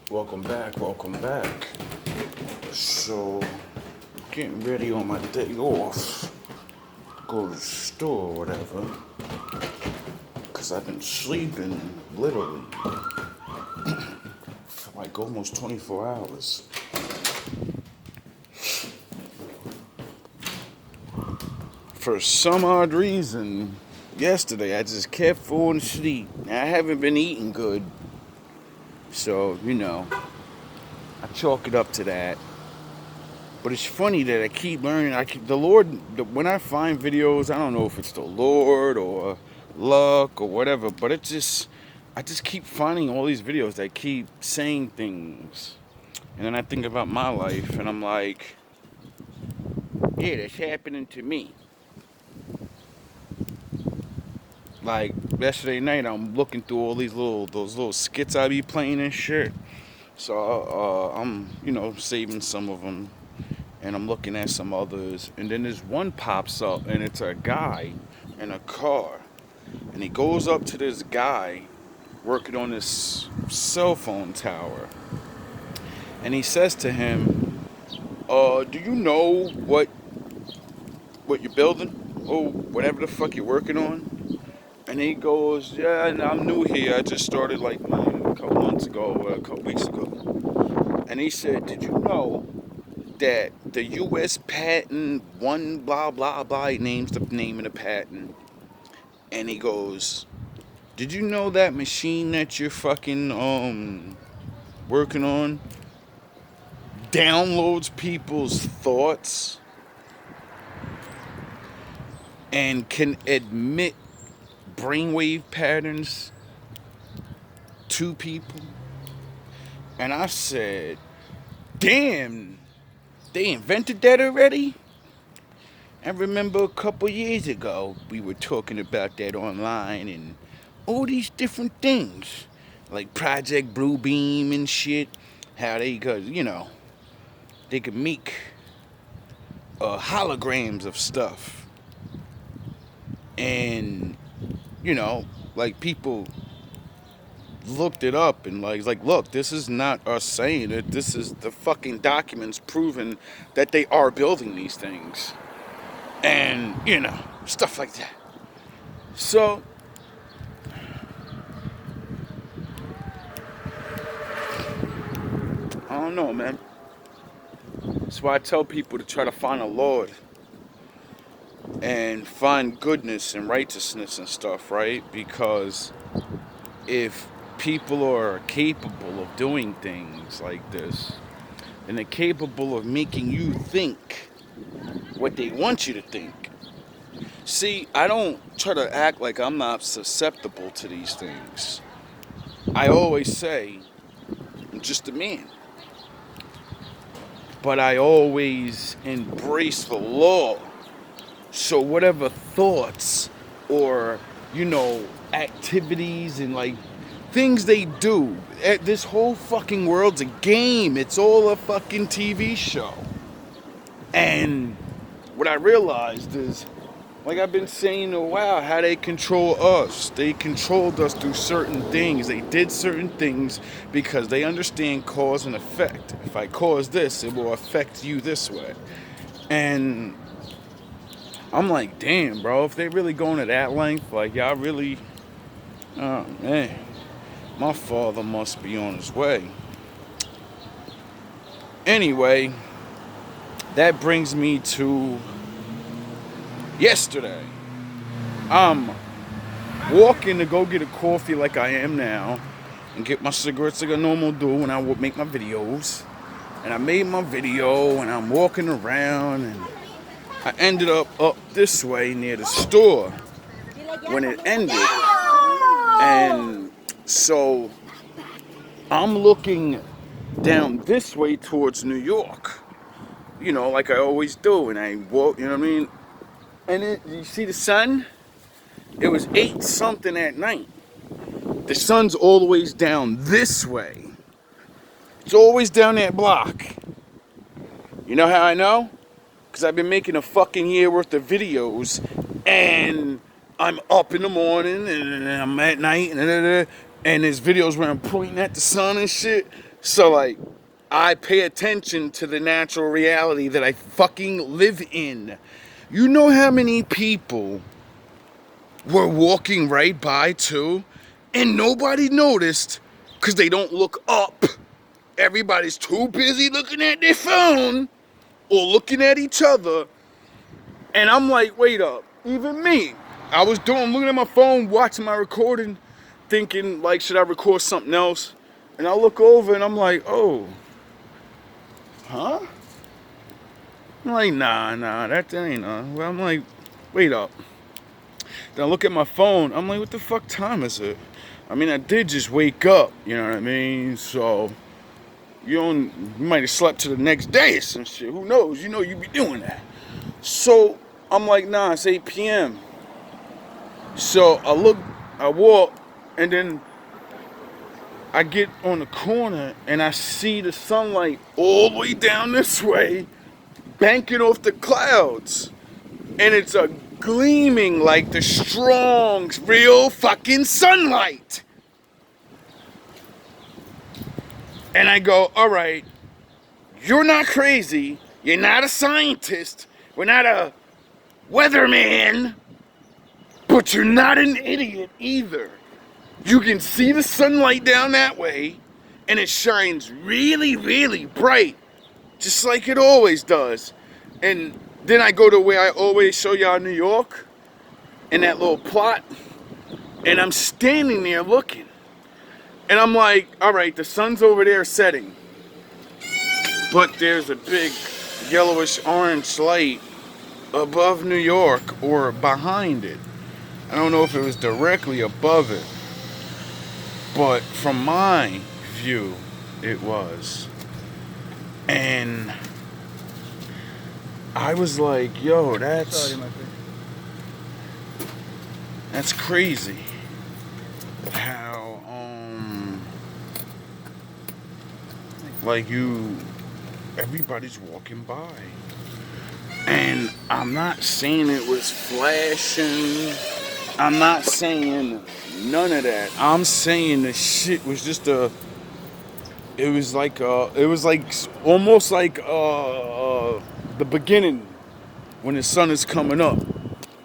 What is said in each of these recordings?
Welcome back, welcome back. So, getting ready on my day off. Go to the store or whatever. Because I've been sleeping literally for like almost 24 hours. For some odd reason, yesterday I just kept falling asleep. I haven't been eating good. So, I chalk it up to that. But it's funny that I keep learning. When I find videos, I don't know if it's the Lord or luck or whatever, but I just keep finding all these videos that keep saying things. And then I think about my life and I'm like, yeah, that's happening to me. Like yesterday night, I'm looking through all those little skits I be playing and shit. So I'm, saving some of them, and I'm looking at some others, and then this one pops up, and it's a guy in a car, and he goes up to this guy working on this cell phone tower, and he says to him, "Do you know what you're building, or whatever the fuck you're working on?" And he goes, "Yeah, and I'm new here. I just started like a couple months ago, a couple weeks ago." And he said, "Did you know that the U.S. patent one blah blah blah," he names the name of the patent, and he goes, "Did you know that machine that you're fucking working on downloads people's thoughts and can admit brainwave patterns to people?" And I said, "Damn, they invented that already?" I remember a couple years ago, we were talking about that online and all these different things, like Project Bluebeam and shit. How they could make holograms of stuff, and like people looked it up and look, this is not us saying it. This is the fucking documents proving that they are building these things, and stuff like that. So I don't know, man. That's why I tell people to try to find a Lord and find goodness and righteousness and stuff, right? Because if people are capable of doing things like this, then they're capable of making you think what they want you to think. See, I don't try to act like I'm not susceptible to these things. I always say, I'm just a man. But I always embrace the law. So whatever thoughts or, activities and like things they do, this whole fucking world's a game. It's all a fucking TV show. And what I realized is, like I've been saying a while, how they control us. They controlled us through certain things. They did certain things because they understand cause and effect. If I cause this, it will affect you this way. And I'm like, damn, bro, if they really going to that length, like y'all really, oh man, my father must be on his way. Anyway, that brings me to yesterday. I'm walking to go get a coffee like I am now and get my cigarettes like I normally do when I would make my videos. And I made my video and I'm walking around and I ended up this way near the store when it ended. And so I'm looking down this way towards New York, like I always do. And I walk, you know what I mean? And you see the sun? It was 8 something at night. The sun's always down this way. It's always down that block. You know how I know? Because I've been making a fucking year worth of videos, and I'm up in the morning, and I'm at night, and there's videos where I'm pointing at the sun and shit. So, like, I pay attention to the natural reality that I fucking live in. You know how many people were walking right by too, and nobody noticed because they don't look up. Everybody's too busy looking at their phone or looking at each other. And I'm like, wait up, even me. I was looking at my phone, watching my recording, thinking like, should I record something else? And I look over and I'm like, oh, huh? I'm like, nah, that ain't well, I'm like, wait up. Then I look at my phone, I'm like, what the fuck time is it? I mean, I did just wake up, you know what I mean? So, you might have slept to the next day or some shit. Who knows? You know you be doing that. So, I'm like, nah, it's 8 p.m. So, I walk, and then I get on the corner, and I see the sunlight all the way down this way, banking off the clouds. And it's a gleaming like the strong, real fucking sunlight. And I go, all right, you're not crazy. You're not a scientist. We're not a weatherman. But you're not an idiot either. You can see the sunlight down that way, and it shines really, really bright, just like it always does. And then I go to where I always show y'all New York, in that little plot, and I'm standing there looking. And I'm like, all right, the sun's over there setting, but there's a big yellowish orange light above New York or behind it. I don't know if it was directly above it, but from my view, it was. And I was like, yo, that's crazy. How, like everybody's walking by. And I'm not saying it was flashing. I'm not saying none of that. I'm saying the shit was just it was like almost like the beginning when the sun is coming up.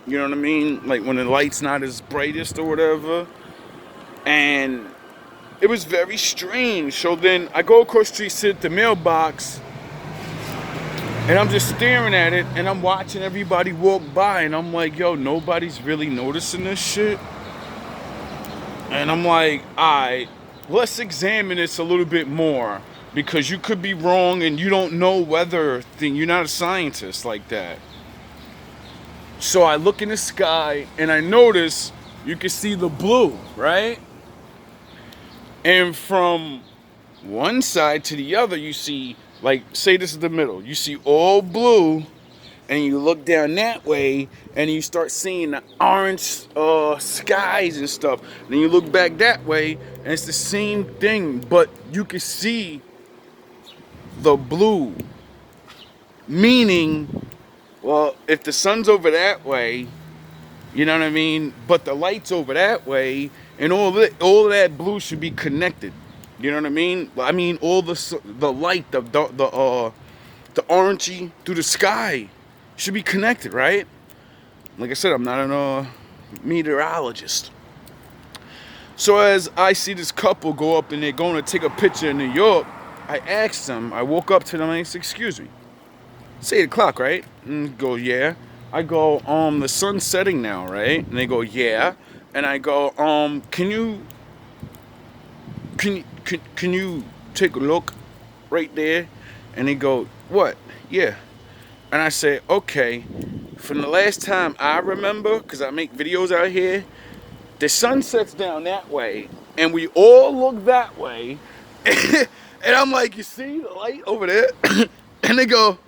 You know what I mean? Like when the light's not as brightest or whatever. And it was very strange. So then I go across the street, sit at the mailbox, and I'm just staring at it, and I'm watching everybody walk by, and I'm like, yo, nobody's really noticing this shit. And I'm like, alright, let's examine this a little bit more, because you could be wrong and you don't know weather thing. You're not a scientist like that. So I look in the sky, and I notice you can see the blue, right? And from one side to the other, you see, like, say this is the middle. You see all blue, and you look down that way, and you start seeing the orange skies and stuff. Then you look back that way, and it's the same thing, but you can see the blue. Meaning, well, if the sun's over that way, you know what I mean? But the light's over that way, and all of that blue should be connected. You know what I mean? I mean, all the light, the orangey through the sky should be connected, right? Like I said, I'm not a meteorologist. So as I see this couple go up and they're going to take a picture in New York, I asked them, I woke up to them and I said, excuse me, it's 8 o'clock, right? And go, yeah. I go, the sun's setting now, right? And they go, yeah. And I go, can you take a look right there? And they go, what? Yeah. And I say, okay, from the last time I remember, because I make videos out here, the sun sets down that way, and we all look that way. And I'm like, you see the light over there? And they go,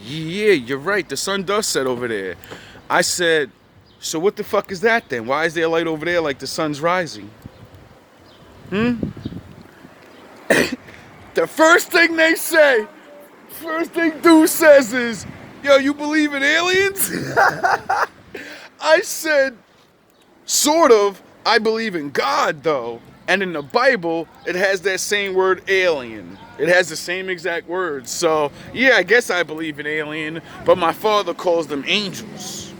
yeah, you're right, the sun does set over there. I said, so what the fuck is that then? Why is there a light over there like the sun's rising? The first thing they say, first thing dude says is, yo, you believe in aliens? I said, sort of. I believe in God, though. And in the Bible, it has that same word alien. It has the same exact words. So, yeah, I guess I believe in alien, but my father calls them angels.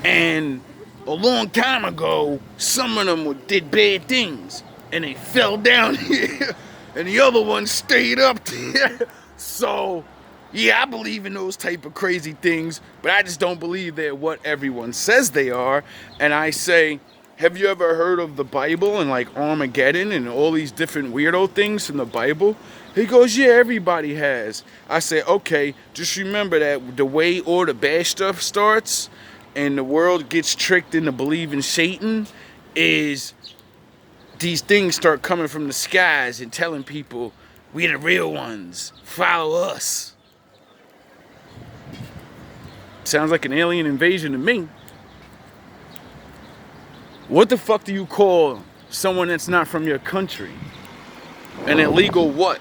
And a long time ago, some of them did bad things, and they fell down here, and the other ones stayed up there. So, yeah, I believe in those type of crazy things, but I just don't believe they're what everyone says they are. And I say, have you ever heard of the Bible and like Armageddon and all these different weirdo things from the Bible? He goes, yeah, everybody has. I say, okay, just remember that the way all the bad stuff starts and the world gets tricked into believing Satan is these things start coming from the skies and telling people, we're the real ones, follow us. Sounds like an alien invasion to me. What the fuck do you call someone that's not from your country? An illegal what?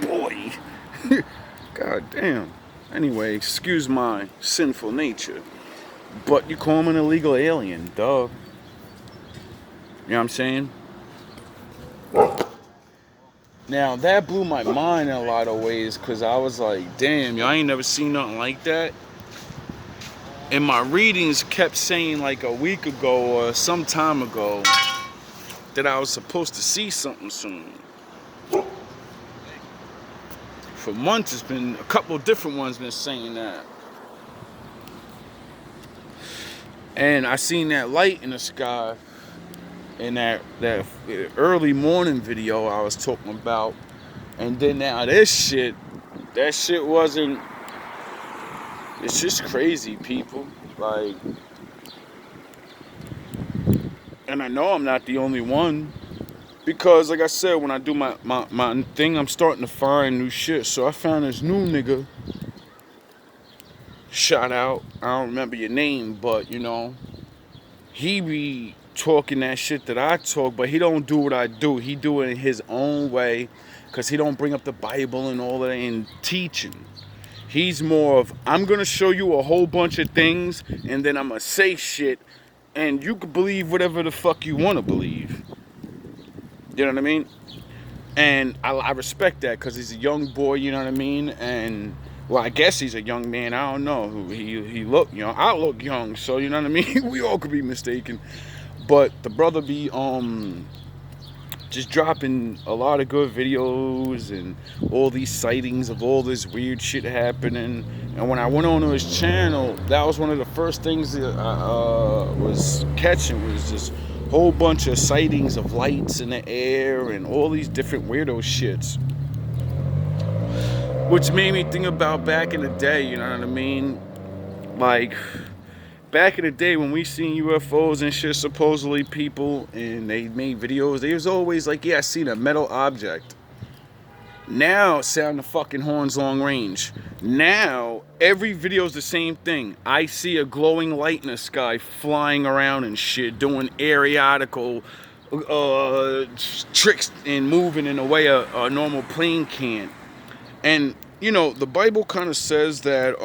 Boy. God damn. Anyway, excuse my sinful nature. But you call him an illegal alien, duh. You know what I'm saying? Now, that blew my mind in a lot of ways, because I was like, damn, yo, I ain't never seen nothing like that. And my readings kept saying like a week ago or some time ago that I was supposed to see something soon. For months, it's been a couple different ones been saying that. And I seen that light in the sky in that early morning video I was talking about. And then now this shit, that shit wasn't, it's just crazy, people. Like, and I know I'm not the only one. Because, like I said, when I do my thing, I'm starting to find new shit. So I found this new nigga. Shout out. I don't remember your name, but, you know, he be talking that shit that I talk, but he don't do what I do. He do it in his own way, because he don't bring up the Bible and all that in teaching. He's more of, I'm going to show you a whole bunch of things, and then I'm going to say shit, and you can believe whatever the fuck you want to believe. You know what I mean? And I respect that, because he's a young boy, you know what I mean? And, well, I guess he's a young man. I don't know. He look young. I look young, so you know what I mean? We all could be mistaken. But the brother be just dropping a lot of good videos and all these sightings of all this weird shit happening. And when I went onto his channel, that was one of the first things that I was catching, was this whole bunch of sightings of lights in the air and all these different weirdo shits. Which made me think about back in the day, you know what I mean? Like, back in the day when we seen UFOs and shit, supposedly people, and they made videos, they was always like, yeah, I seen a metal object. Now, sound the fucking horns long range. Now, every video's the same thing. I see a glowing light in the sky flying around and shit, doing aeronautical tricks and moving in a way a normal plane can't. And, you know, the Bible kind of says that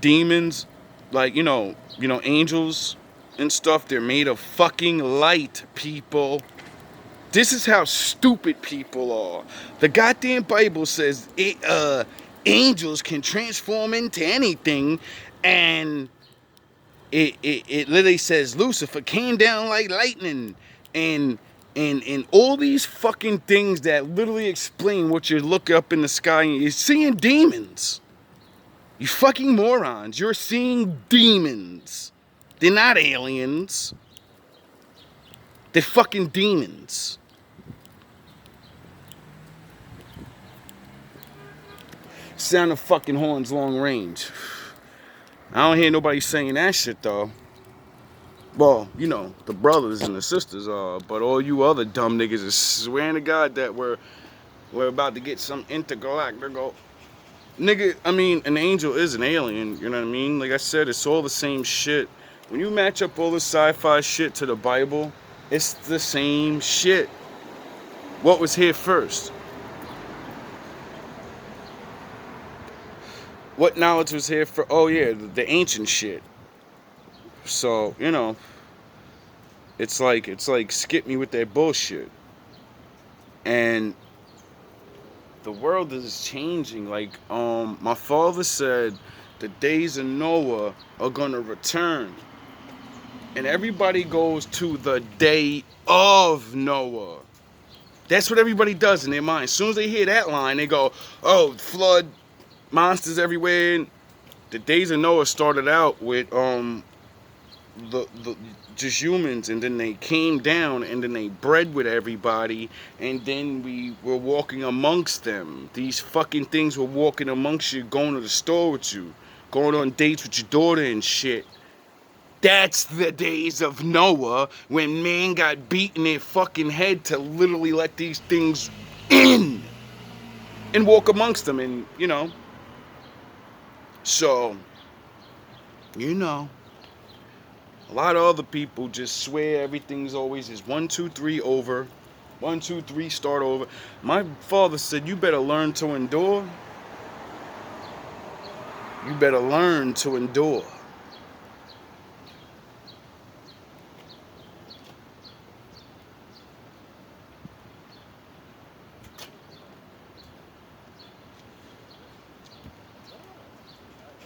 demons, like, you know, angels and stuff, they're made of fucking light, people. This is how stupid people are. The goddamn Bible says angels can transform into anything, and it literally says Lucifer came down like lightning, and all these fucking things that literally explain what you look up in the sky and you're seeing demons. You fucking morons. You're seeing demons. They're not aliens. They're fucking demons. Sound of fucking horns long range. I don't hear nobody saying that shit though. Well, you know, the brothers and the sisters are, but all you other dumb niggas is swearing to God that we're about to get some intergalactic. Nigga, I mean, an angel is an alien, you know what I mean? Like I said, it's all the same shit. When you match up all the sci-fi shit to the Bible, it's the same shit. What was here first? What knowledge was here for? Oh yeah, the ancient shit. So it's like skip me with that bullshit. And the world is changing. Like my father said, the days of Noah are gonna return, and everybody goes to the day of Noah. That's what everybody does in their mind. As soon as they hear that line, they go, "Oh, flood, monsters everywhere." The days of Noah started out with the just humans, and then they came down, and then they bred with everybody, and then we were walking amongst them. These fucking things were walking amongst you, going to the store with you, going on dates with your daughter and shit. That's the days of Noah, when man got beat in their fucking head to literally let these things in and walk amongst them. And so a lot of other people just swear everything's always is 1, 2, 3 over. 1, 2, 3 start over. My father said, you better learn to endure. You better learn to endure.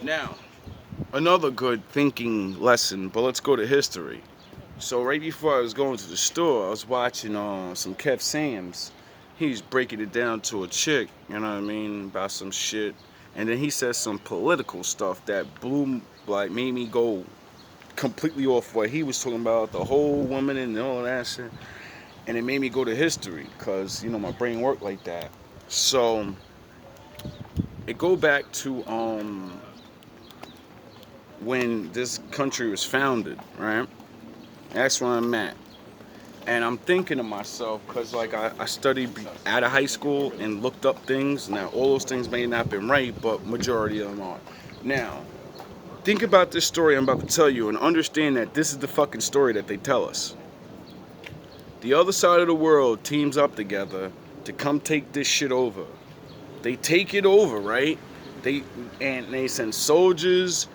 Now, another good thinking lesson, but let's go to history. So right before I was going to the store, I was watching some Kev Sams. He's breaking it down to a chick, you know what I mean, about some shit. And then he says some political stuff that made me go completely off what he was talking about, the whole woman and all that shit. And it made me go to history, because, my brain worked like that. So, it go back to, when this country was founded, right? That's where I'm at. And I'm thinking to myself, because I studied out of high school and looked up things. Now, all those things may not have been right, but majority of them are. Now, think about this story I'm about to tell you and understand that this is the fucking story that they tell us. The other side of the world teams up together to come take this shit over. They take it over, right? They send soldiers,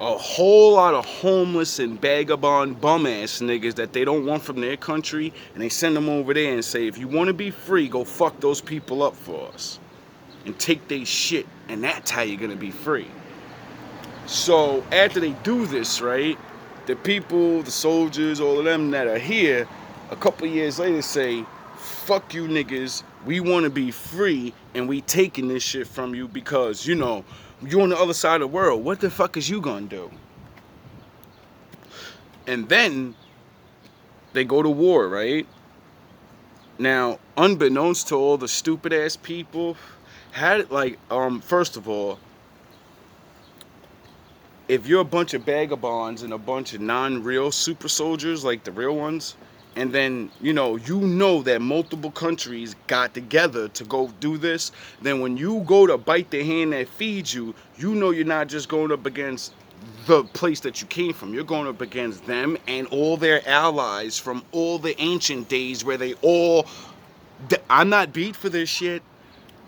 a whole lot of homeless and vagabond bum-ass niggas that they don't want from their country, and they send them over there and say, if you want to be free, go fuck those people up for us. And take their shit, and that's how you're going to be free. So, after they do this, right, the people, the soldiers, all of them that are here, a couple years later say, fuck you niggas, we want to be free, and we taking this shit from you because, you're on the other side of the world. What the fuck is you gonna do? And then they go to war, right? Now, unbeknownst to all the stupid ass people, first of all, if you're a bunch of vagabonds and a bunch of non-real super soldiers, like the real ones, and then, you know that multiple countries got together to go do this, then when you go to bite the hand that feeds you, you're not just going up against the place that you came from. You're going up against them and all their allies from all the ancient days where I'm not beat for this shit.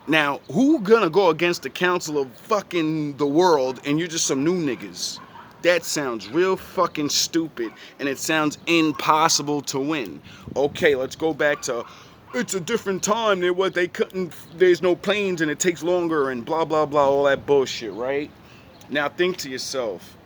Now, who gonna go against the council of fucking the world and you're just some new niggas? That sounds real fucking stupid, and it sounds impossible to win. Okay, let's go back to, it's a different time. There's no planes and it takes longer and blah, blah, blah, all that bullshit, right? Now think to yourself,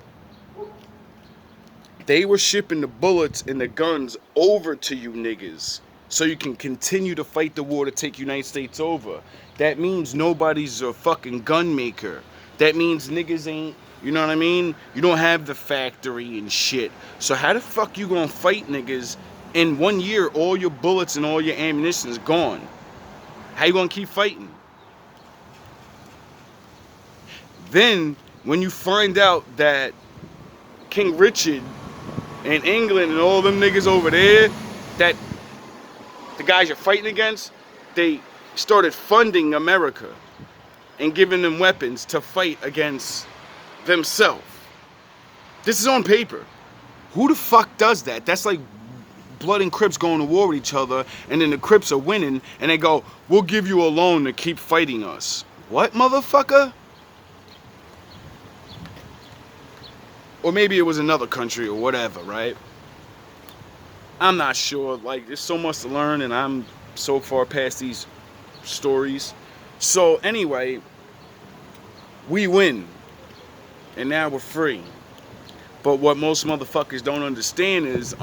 they were shipping the bullets and the guns over to you niggas so you can continue to fight the war to take United States over. That means nobody's a fucking gun maker. That means niggas ain't, you know what I mean? You don't have the factory and shit. So how the fuck you gonna fight niggas in 1 year? All your bullets and all your ammunition is gone. How you gonna keep fighting? Then, when you find out that King Richard and England and all them niggas over there, that the guys you're fighting against, they started funding America and giving them weapons to fight against themselves. This is on paper. Who the fuck does that? That's like Blood and Crips going to war with each other, and then the Crips are winning, and they go, we'll give you a loan to keep fighting us. What, motherfucker? or maybe it was another country or whatever, right? I'm not sure. Like, there's so much to learn, and I'm so far past these stories. So anyway, we win, and now we're free. But what most motherfuckers don't understand is,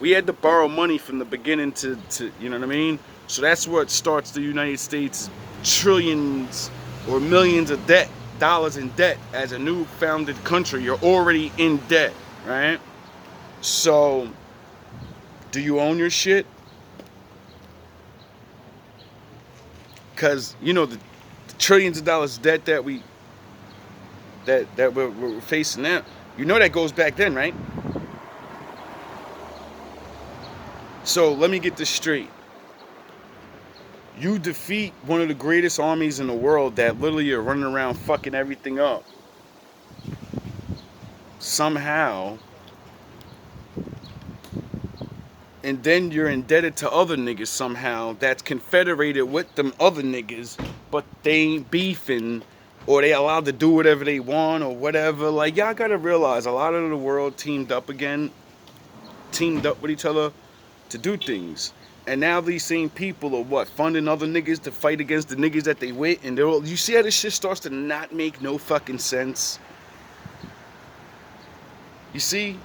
we had to borrow money from the beginning to you know what I mean? So that's what starts the United States trillions or millions of dollars in debt as a new founded country. You're already in debt, right? So, do you own your shit? Because you know the trillions of dollars debt that we're facing now. You know that goes back then, right? So let me get this straight. You defeat one of the greatest armies in the world that literally are running around fucking everything up. Somehow. And then you're indebted to other niggas somehow that's confederated with them other niggas, but they ain't beefing or they allowed to do whatever they want or whatever. Like, y'all gotta realize a lot of the world teamed up with each other to do things. And now these same people are what? Funding other niggas to fight against the niggas that they with. And you see how this shit starts to not make no fucking sense? You see?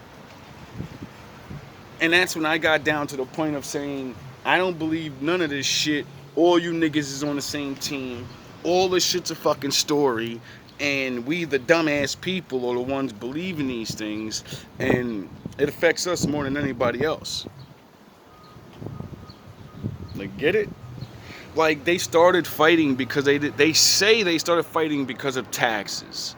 And that's when I got down to the point of saying, I don't believe none of this shit. All you niggas is on the same team. All this shit's a fucking story. And we, the dumbass people, are the ones believing these things. And it affects us more than anybody else. Like, get it? Like, they started fighting because they say they started fighting because of taxes.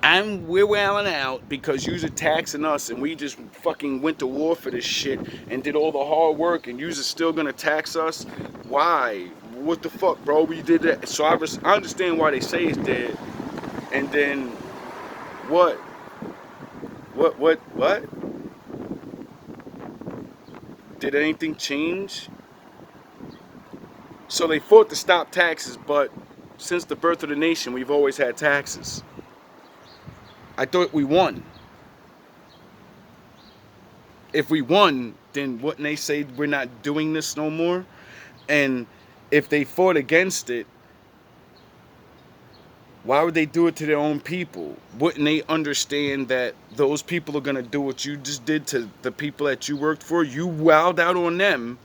And we're wailing out because you're taxing us and we just fucking went to war for this shit and did all the hard work and you're still gonna tax us? Why? What the fuck, bro? We did that. So I understand why they say it's dead. And then, what? What? Did anything change? So they fought to stop taxes, but since the birth of the nation, we've always had taxes. I thought we won. If we won, then wouldn't they say we're not doing this no more? And if they fought against it, why would they do it to their own people? Wouldn't they understand that those people are going to do what you just did to the people that you worked for? You wowed out on them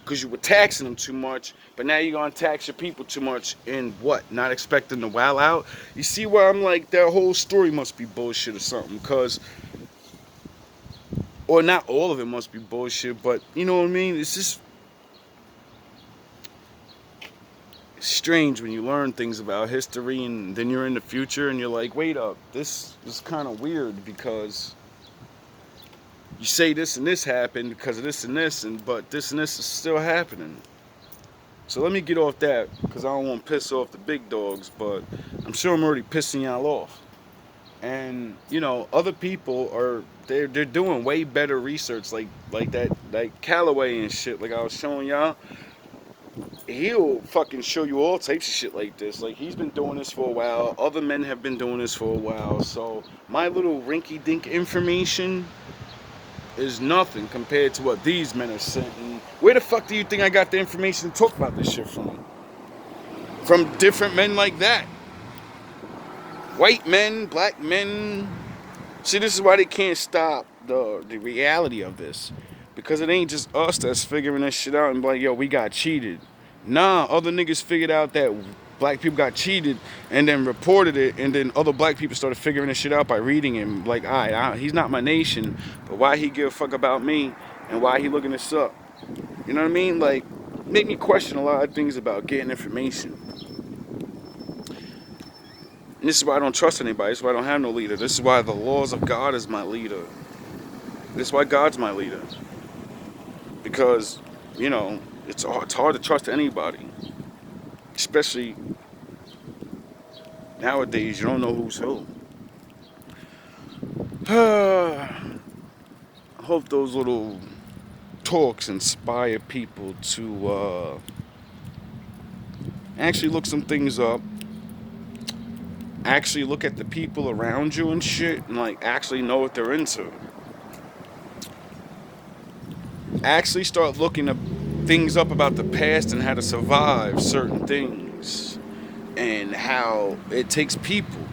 because you were taxing them too much, but now you're going to tax your people too much and what? Not expecting to wow out? You see where I'm like, that whole story must be bullshit or something, because, or not all of it must be bullshit, but you know what I mean? It's just strange when you learn things about history and then you're in the future and you're like, wait up, this is kind of weird because you say this and this happened because of this and this, but this and this is still happening. So let me get off that because I don't want to piss off the big dogs, but I'm sure I'm already pissing y'all off. And you know, other people are they're doing way better research, like that, like Callaway and shit. Like I was showing y'all, he'll fucking show you all types of shit like this. Like, he's been doing this for a while. Other men have been doing this for a while. So my little rinky-dink information is nothing compared to what these men are saying. Where the fuck do you think I got the information to talk about this shit from? From different men like that. White men, black men. See, this is why they can't stop the reality of this. Because it ain't just us that's figuring this shit out and be like, yo, we got cheated. Nah, other niggas figured out that black people got cheated and then reported it, and then other black people started figuring this shit out by reading it. Like, all right, he's not my nation, but why he give a fuck about me and why he looking this up? You know what I mean? Like, make me question a lot of things about getting information. And this is why I don't trust anybody. This is why I don't have no leader. This is why the laws of God is my leader. This is why God's my leader. Because, you know, it's hard to trust anybody. Especially nowadays, you don't know who's who. I hope those little talks inspire people to actually look some things up. actually look at the people around you and shit, and like actually know what they're into. Actually start looking up things up about the past and how to survive certain things and how it takes people.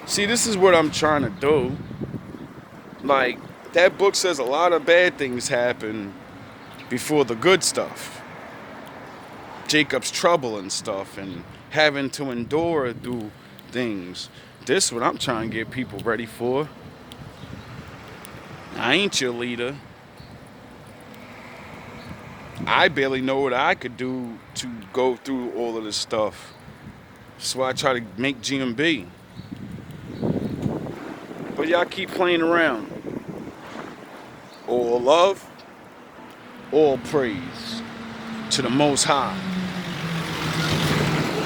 See, this is what I'm trying to do. Like, that book says a lot of bad things happen before the good stuff. Jacob's trouble and stuff, and having to endure through things. This is what I'm trying to get people ready for. I ain't your leader. I barely know what I could do to go through all of this stuff. That's why I try to make GMB. But y'all keep playing around. All love, all praise to the Most High.